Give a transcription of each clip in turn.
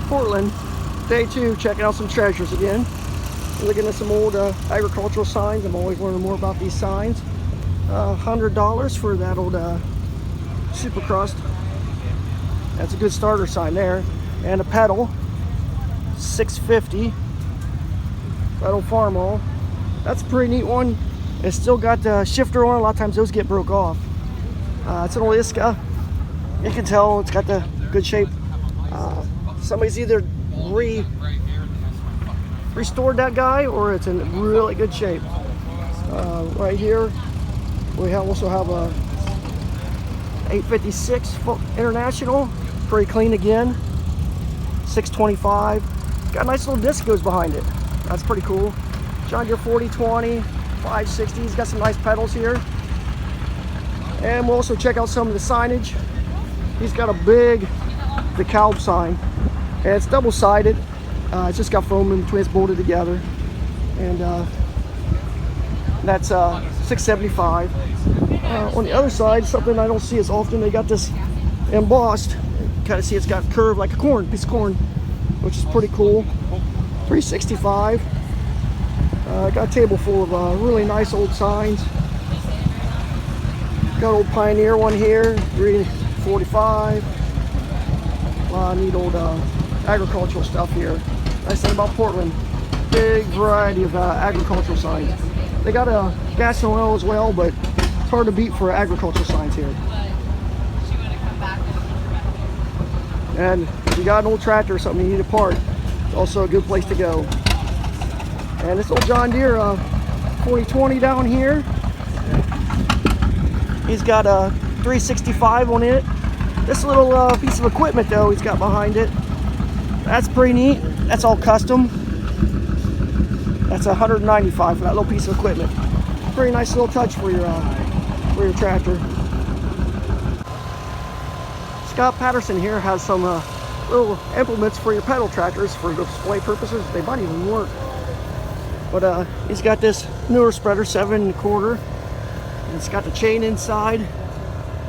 Portland, day 2, checking out some treasures again. Looking at some old agricultural signs. I'm always learning more about these signs. $100 for that old super crust. That's a good starter sign there. And a pedal, $6.50. That old farm all. That's a pretty neat one. It's still got the shifter on. A lot of times those get broke off. It's an old Iska. You can tell it's got the good shape. Somebody's either restored that guy or it's in really good shape. Right here we also have a 856 International, pretty clean again, $6.25. Got a nice little disc goes behind it. That's pretty cool. John Deere 4020, 560. He's got some nice pedals here. And we'll also check out some of the signage. He's got a big DeKalb sign, and it's double-sided. It's just got foam in between, it's bolted together, and that's $6.75. On the other side, something I don't see as often, they got this embossed. Kind of see it's got curved like a piece of corn, which is pretty cool. $3.65. Got a table full of really nice old signs. Got old Pioneer one here, $3.45. A lot of neat old agricultural stuff here. Nice thing about Portland, big variety of agricultural signs. They got a gas and oil as well, but it's hard to beat for agricultural signs here. And if you got an old tractor or something you need a part, it's also a good place to go. And this old John Deere 4020 down here, he's got a 365 on it. This little piece of equipment though he's got behind it, that's pretty neat. That's all custom. That's $195 for that little piece of equipment. Pretty nice little touch for your tractor. Scott Patterson here has some little implements for your pedal tractors for display purposes. They might even work. But he's got this newer spreader, 7 1/4. It's got the chain inside.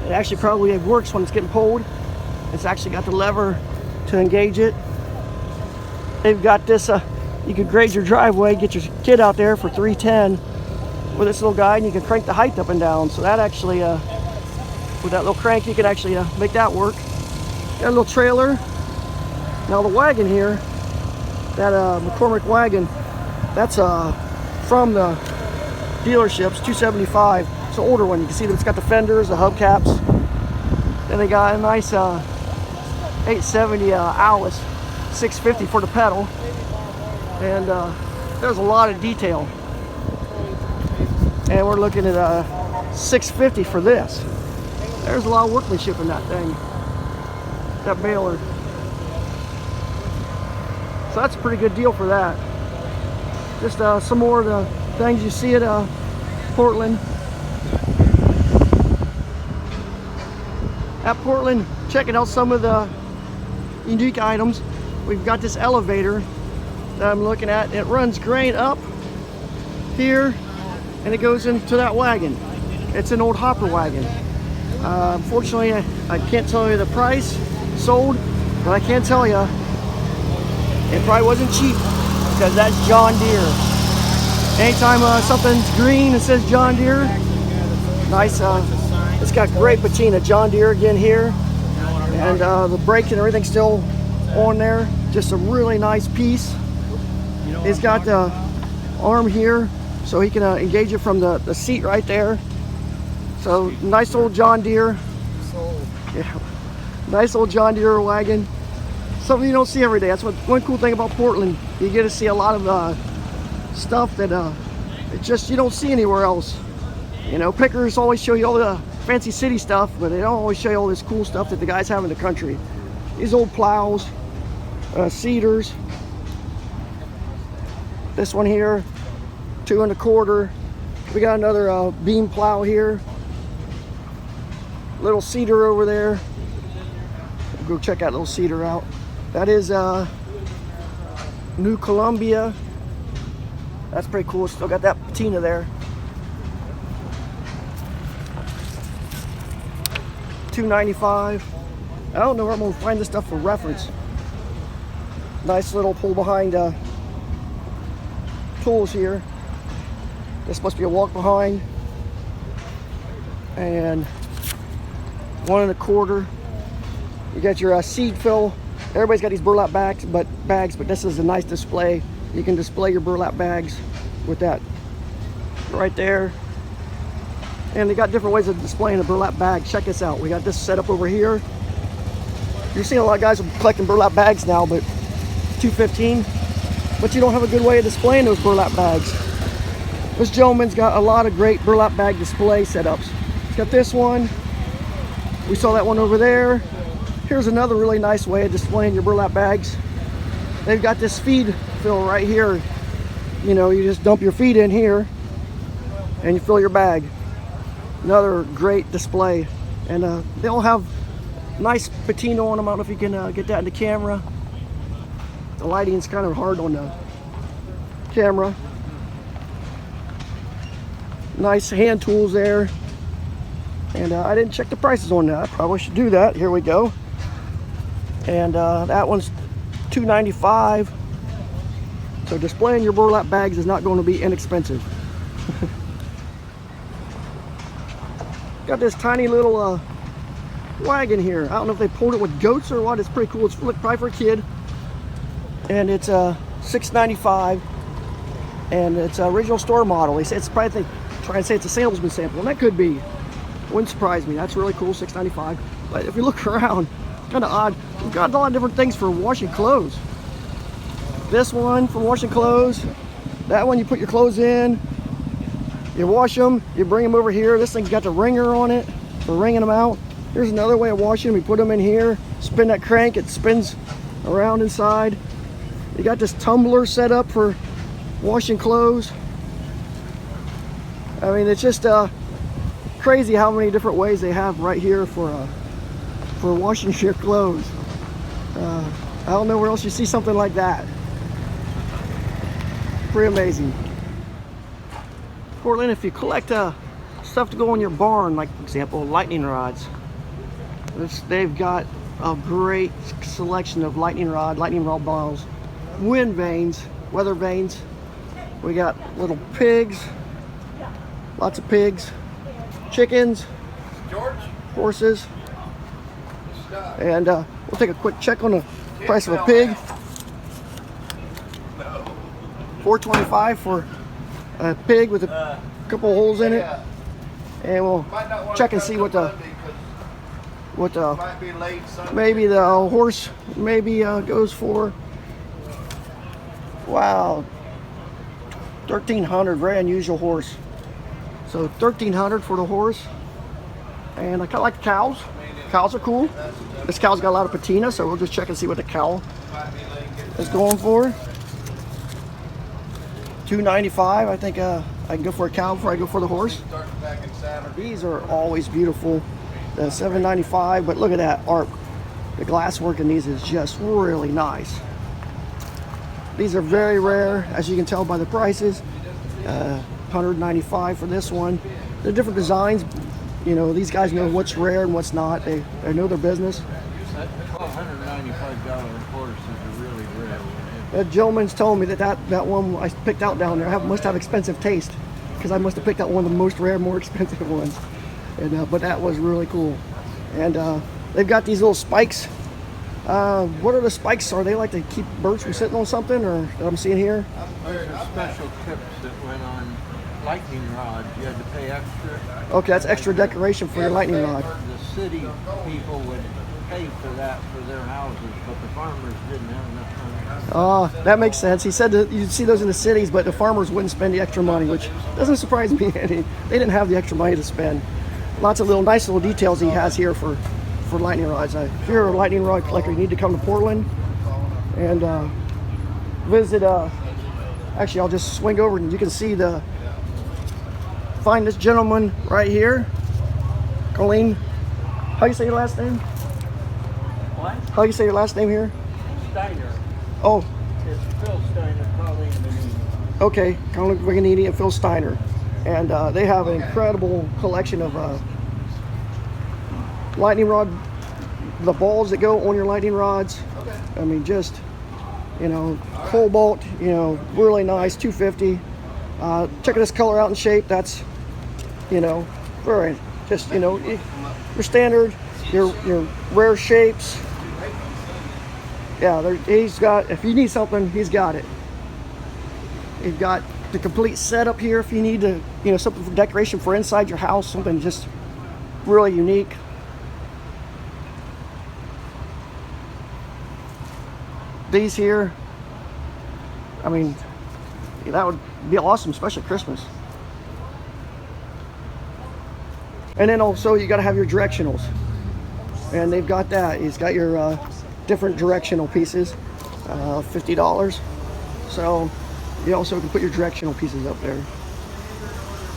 It actually probably works when it's getting pulled. It's actually got the lever to engage it. They've got this, you can grade your driveway, get your kid out there for $3.10 with this little guide, and you can crank the height up and down. So that actually, with that little crank, you can actually make that work. Got a little trailer. Now the wagon here, that McCormick wagon, that's from the dealerships, $275. It's an older one. You can see that it's got the fenders, the hubcaps. Then they got a nice 870 Alice, $6.50 for the pedal. And there's a lot of detail. And we're looking at $6.50 for this. There's a lot of workmanship in that thing, that baler. So that's a pretty good deal for that. Just some more of the things you see at Portland. At Portland, checking out some of the unique items. We've got this elevator that I'm looking at. It runs grain up here and it goes into that wagon. It's an old hopper wagon. Unfortunately, I can't tell you the price sold, but I can tell you it probably wasn't cheap, because that's John Deere. Anytime something's green, it says John Deere. Nice. It's got great patina. John Deere again here, and the brake and everything's still on there. Just a really nice piece. It's got the arm here, so he can engage it from the seat right there. So nice old John Deere. Yeah, nice old John Deere wagon. Something you don't see every day. That's one cool thing about Portland. You get to see a lot of stuff that it just you don't see anywhere else. You know, pickers always show you all the fancy city stuff, but they don't always show you all this cool stuff that the guys have in the country. These old plows, seeders. This one here, 2 1/4. We got another beam plow here. Little cedar over there. We'll go check that little cedar out. That is New Columbia. That's pretty cool. Still got that patina there. $2.95. I don't know where I'm gonna find this stuff for reference. Nice little pull behind tools here. This must be a walk behind. And 1 1/4. You got your seed fill. Everybody's got these burlap bags, but this is a nice display. You can display your burlap bags with that right there. And they got different ways of displaying a burlap bag. Check this out. We got this set up over here. You're seeing a lot of guys collecting burlap bags now, but $2.15. But you don't have a good way of displaying those burlap bags. This gentleman's got a lot of great burlap bag display setups. He's got this one. We saw that one over there. Here's another really nice way of displaying your burlap bags. They've got this feed fill right here. You know, you just dump your feed in here and you fill your bag. Another great display. And they all have nice patina on them. I don't know if you can get that in the camera. The lighting's kind of hard on the camera. Nice hand tools there. And I didn't check the prices on that. Probably should do that. Here we go. And that one's $2.95. So displaying your burlap bags is not going to be inexpensive. Got this tiny little wagon here. I don't know if they pulled it with goats or what. It's pretty cool. It's probably for a kid. And it's $6.95. And it's an original store model. They say it's probably, they try and say it's a salesman sample, and that could be. Wouldn't surprise me. That's really cool, $6.95. But if you look around, it's kind of odd. We've got a lot of different things for washing clothes. This one for washing clothes. That one you put your clothes in. You wash them. You bring them over here. This thing's got the wringer on it for wringing them out. Here's another way of washing them. You put them in here. Spin that crank. It spins around inside. You got this tumbler set up for washing clothes. I mean, it's just crazy how many different ways they have right here for washing your clothes. I don't know where else you see something like that. Pretty amazing. Portland, if you collect stuff to go in your barn, like for example lightning rods, they've got a great selection of lightning rod balls, wind vanes, weather vanes. We got little pigs, lots of pigs, chickens, horses, and we'll take a quick check on the price of a pig. $4.25 for a pig with a couple holes in it, and we'll check and see what the maybe the horse maybe goes for. Wow, $1,300, very unusual horse. So $1,300 for the horse. And I kind of like the cows. Cows are cool. This cow's got a lot of patina, so we'll just check and see what the cow is going for. $2.95. I think I can go for a cow before I go for the horse. These are always beautiful. The $7.95, but look at that art. The glass work in these is just really nice. These are very rare, as you can tell by the prices. $195 for this one. They're different designs. You know, these guys know what's rare and what's not. They know their business. That $195 horse is a really rare one. That gentleman's told me that one I picked out down there must have expensive taste, because I must have picked out one of the most rare, more expensive ones. And but that was really cool. And they've got these little spikes. What are the spikes? Are they like to keep birds from sitting on something, or that I'm seeing here? Those are special tips that went on lightning rods. You had to pay extra. Okay, that's extra decoration for your lightning rod. The city people would pay for that for their houses, but the farmers didn't have enough money. That makes sense. He said that you'd see those in the cities, but the farmers wouldn't spend the extra money, which doesn't surprise me any. They didn't have the extra money to spend. Lots of nice little details he has here for lightning rods. If you're a lightning rod collector, you need to come to Portland and visit. Actually, I'll just swing over and you can see find this gentleman right here, Colleen. How you say your last name? What? How you say your last name here? Steiner. Oh. It's Phil Steiner, Colleen Benini. Okay, Colleen Benini and Phil Steiner. And they have an incredible collection of lightning rod, the balls that go on your lightning rods. I mean, just you know, cobalt, you know, really nice, 250. Check this color out and shape. That's, you know, very just, you know, your standard, your rare shapes. Yeah, he's got, if you need something, he's got it. You've got the complete setup here if you need to, you know, something for decoration for inside your house, something just really unique. These here, I mean, that would be awesome, especially Christmas. And then also you got to have your directionals, and they've got that. He's got your different directional pieces, $50. So you also can put your directional pieces up there.